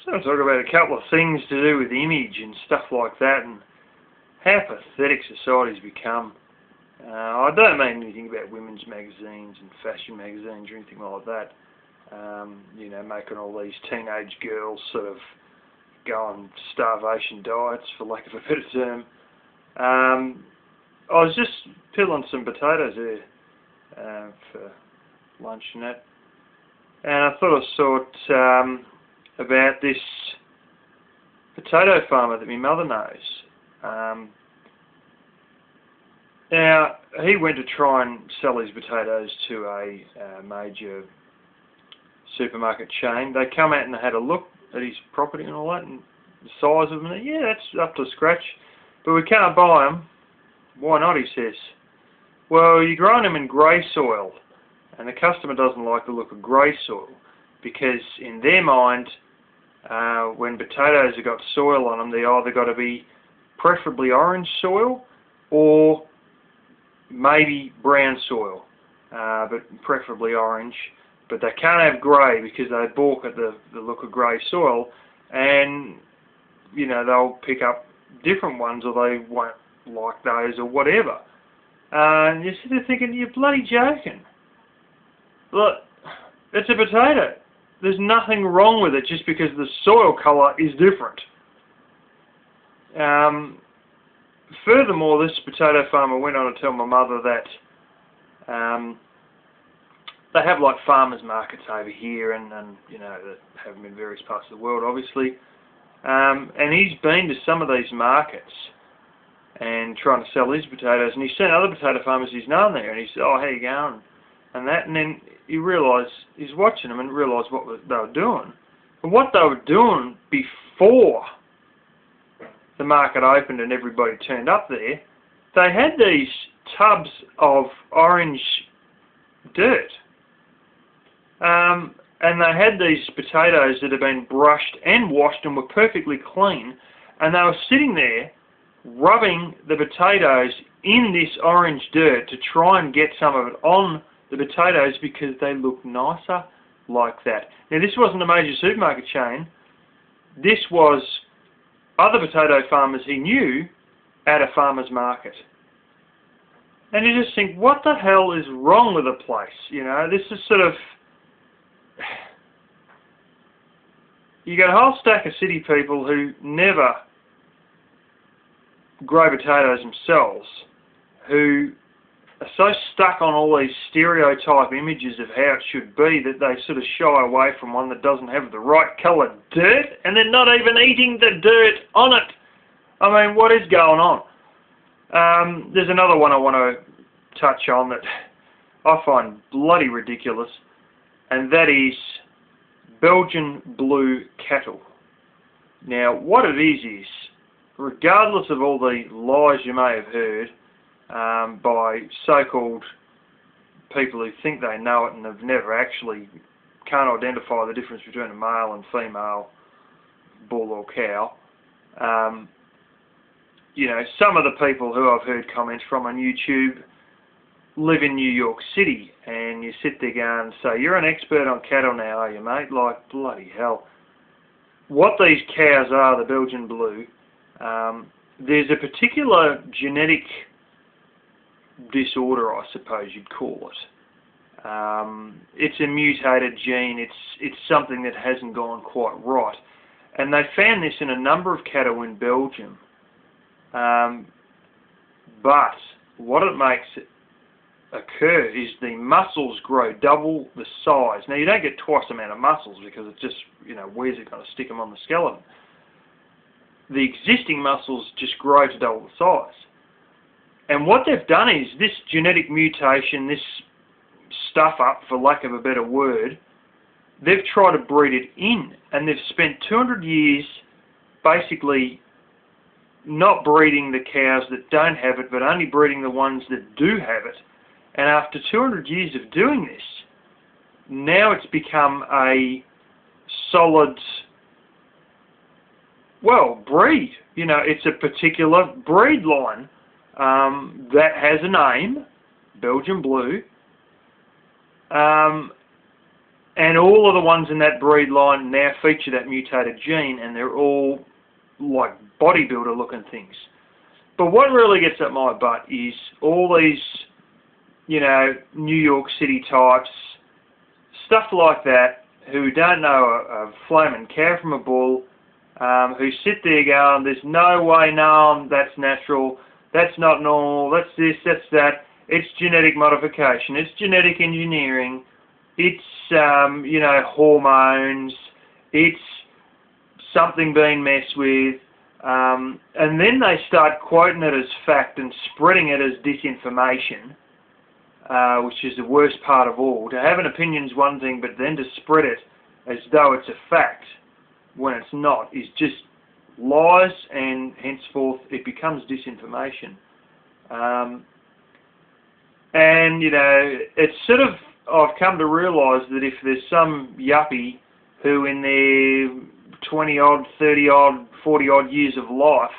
So I'll talk about a couple of things to do with image and stuff like that, and how pathetic society's become. I don't mean anything about women's magazines and fashion magazines or anything like that. You know, making all these teenage girls sort of go on starvation diets, for lack of a better term. I was just peeling some potatoes there for lunch and that, and I thought I saw about this potato farmer that my mother knows. Now, he went to try and sell his potatoes to a major supermarket chain. They come out and they had a look at his property and all that, and the size of them. Yeah, that's up to scratch, but we can't buy them. Why not, he says. Well, you're growing them in grey soil, and the customer doesn't like the look of grey soil, because in their mind, when potatoes have got soil on them, they either got to be preferably orange soil or maybe brown soil, but preferably orange. But they can't have grey because they balk at the look of grey soil, and you know, they'll pick up different ones, or they won't like those or whatever. And you're sitting there thinking, you're bloody joking. Look, it's a potato. There's nothing wrong with it just because the soil colour is different. Furthermore, this potato farmer went on to tell my mother that they have like farmers markets over here, and you know, that have them in various parts of the world, obviously. And he's been to some of these markets and trying to sell his potatoes, and he's seen other potato farmers he's known there, and he said, "Oh, how you going?" and that, and then he realised, he's watching them and realised what they were doing. And what they were doing before the market opened and everybody turned up there, they had these tubs of orange dirt. And they had these potatoes that had been brushed and washed and were perfectly clean, and they were sitting there rubbing the potatoes in this orange dirt to try and get some of it on the potatoes because they look nicer like that. Now, this wasn't a major supermarket chain. This was other potato farmers he knew at a farmer's market. And you just think, what the hell is wrong with the place? You know, this is sort of... You got a whole stack of city people who never grow potatoes themselves, who are so stuck on all these stereotype images of how it should be that they sort of shy away from one that doesn't have the right coloured dirt, and they're not even eating the dirt on it. I mean, what is going on? There's another one I want to touch on that I find bloody ridiculous, and that is Belgian blue cattle. Now, what it is, regardless of all the lies you may have heard by so-called people who think they know it and have never actually, can't identify the difference between a male and female bull or cow, you know, some of the people who I've heard comments from on YouTube live in New York City, and you sit there going, so you're an expert on cattle now, are you, mate? Like, bloody hell. What these cows are, the Belgian blue, there's a particular genetic disorder, I suppose you'd call it. It's a mutated gene. It's something that hasn't gone quite right. And they found this in a number of cattle in Belgium. But what it makes it occur is the muscles grow double the size. Now, you don't get twice the amount of muscles because it's just, you know, where's it going to stick them on the skeleton? The existing muscles just grow to double the size. And what they've done is this genetic mutation, this stuff up, for lack of a better word, they've tried to breed it in, and they've spent 200 years basically not breeding the cows that don't have it, but only breeding the ones that do have it. And after 200 years of doing this, now it's become a solid, well, breed. You know, it's a particular breed line that has a name, Belgian Blue. And all of the ones in that breed line now feature that mutated gene, and they're all like bodybuilder looking things. But what really gets up my butt is all these, you know, New York City types, stuff like that, who don't know a flaming cow from a bull, who sit there going, there's no way, no, that's natural, that's not normal, that's this, that's that, it's genetic modification, it's genetic engineering, it's, you know, hormones, it's something being messed with, and then they start quoting it as fact and spreading it as disinformation, which is the worst part of all. To have an opinion is one thing, but then to spread it as though it's a fact when it's not is just lies, and henceforth it becomes disinformation. And, you know, it's sort of, I've come to realise that if there's some yuppie who in their 20-odd, 30-odd, 40-odd years of life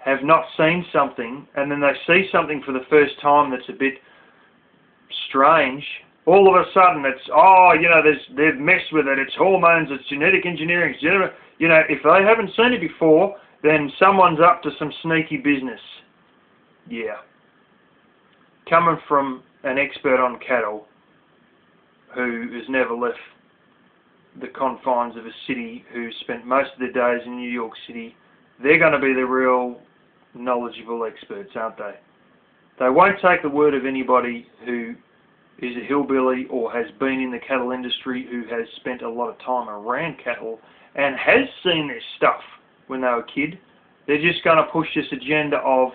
have not seen something, and then they see something for the first time that's a bit strange, all of a sudden it's, oh, you know, they've messed with it, it's hormones, it's genetic engineering, it's you know, if they haven't seen it before, then someone's up to some sneaky business. Yeah. Coming from an expert on cattle who has never left the confines of a city, who spent most of their days in New York City, they're going to be the real knowledgeable experts, aren't they? They won't take the word of anybody who is a hillbilly or has been in the cattle industry, who has spent a lot of time around cattle and has seen this stuff when they were a kid. They're just going to push this agenda of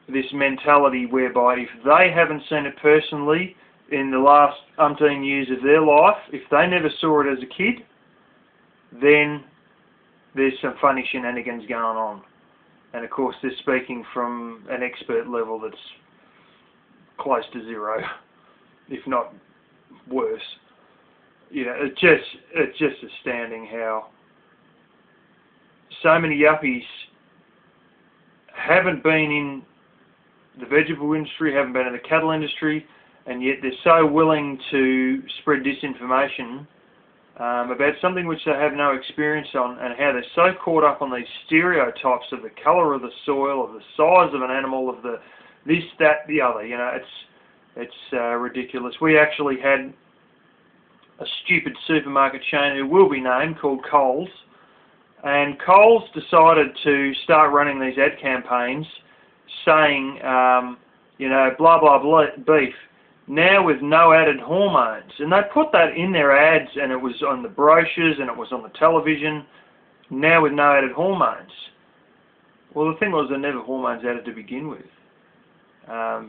this mentality whereby if they haven't seen it personally in the last umpteen years of their life, if they never saw it as a kid, then there's some funny shenanigans going on. And of course they're speaking from an expert level that's close to zero, if not worse. You know, it's just astounding how so many yuppies haven't been in the vegetable industry, haven't been in the cattle industry, and yet they're so willing to spread disinformation about something which they have no experience on, and how they're so caught up on these stereotypes of the colour of the soil, of the size of an animal, of the this, that, the other. You know, it's ridiculous. We actually had a stupid supermarket chain who will be named, called Coles, and Coles decided to start running these ad campaigns saying, you know, blah blah blah beef, now with no added hormones. And they put that in their ads, and it was on the brochures and it was on the television, now with no added hormones. Well, the thing was, there never hormones added to begin with.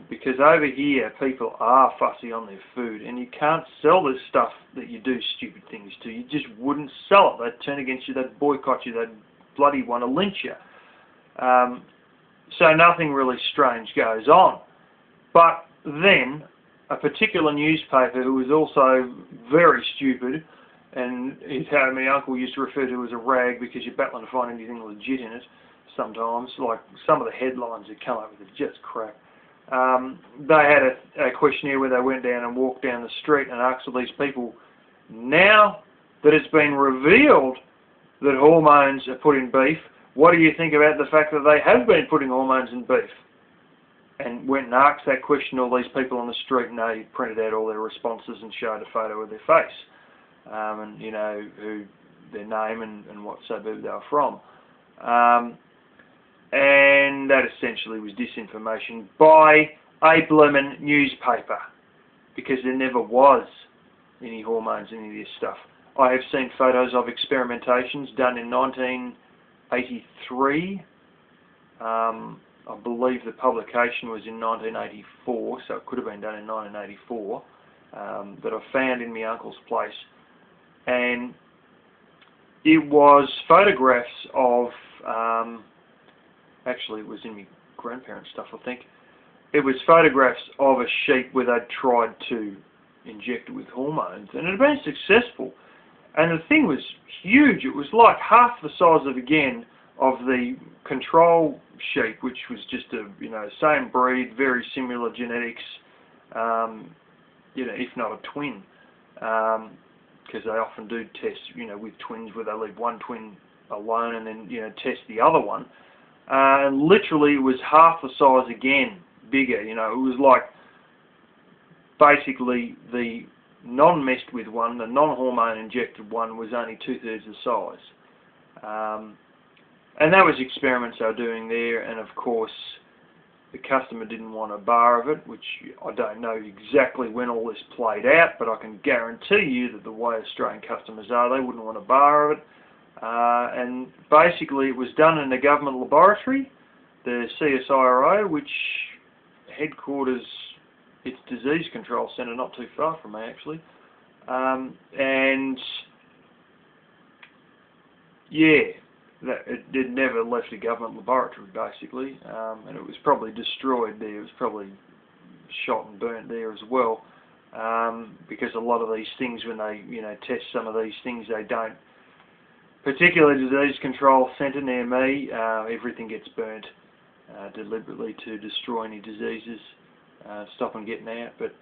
Because over here people are fussy on their food, and you can't sell this stuff that you do stupid things to. You just wouldn't sell it. They'd turn against you, they'd boycott you, they'd bloody want to lynch you. So nothing really strange goes on. But then a particular newspaper, who was also very stupid, and is how my uncle used to refer to as a rag, because you're battling to find anything legit in it sometimes, like some of the headlines that come up with are just crap. They had a questionnaire where they went down and walked down the street and asked all these people, now that it's been revealed that hormones are put in beef, what do you think about the fact that they have been putting hormones in beef? And went and asked that question to all these people on the street, and they printed out all their responses and showed a photo of their face, and you know, who their name and what suburb they were from. And that essentially was disinformation by a bloomin' newspaper, because there never was any hormones in any of this stuff. I have seen photos of experimentations done in 1983. I believe the publication was in 1984, so it could have been done in 1984, that I found in my uncle's place. And it was photographs of, actually it was in my grandparents' stuff, I think. It was photographs of a sheep where they'd tried to inject it with hormones, and it had been successful. And the thing was huge. It was like half the size of, again, of the control sheep, which was just a, you know, same breed, very similar genetics, you know, if not a twin. because they often do test, with twins where they leave one twin alone and then, test the other one. And literally it was half the size again, bigger. It was like basically the non-messed with one, the non-hormone injected one, was only 2/3 the size. And that was experiments they were doing there, and of course the customer didn't want a bar of it, which I don't know exactly when all this played out, but I can guarantee you that the way Australian customers are, they wouldn't want a bar of it. And basically it was done in a government laboratory, the CSIRO, which headquarters its disease control centre not too far from me actually. And yeah, it never left a government laboratory basically, and it was probably destroyed there. It was probably shot and burnt there as well, because a lot of these things, when they test some of these things, they don't. Particularly disease control centre near me, everything gets burnt deliberately to destroy any diseases, stop them getting out. But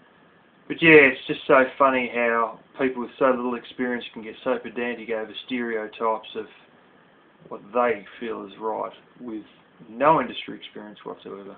yeah, it's just so funny how people with so little experience can get so pedantic over stereotypes of what they feel is right with no industry experience whatsoever.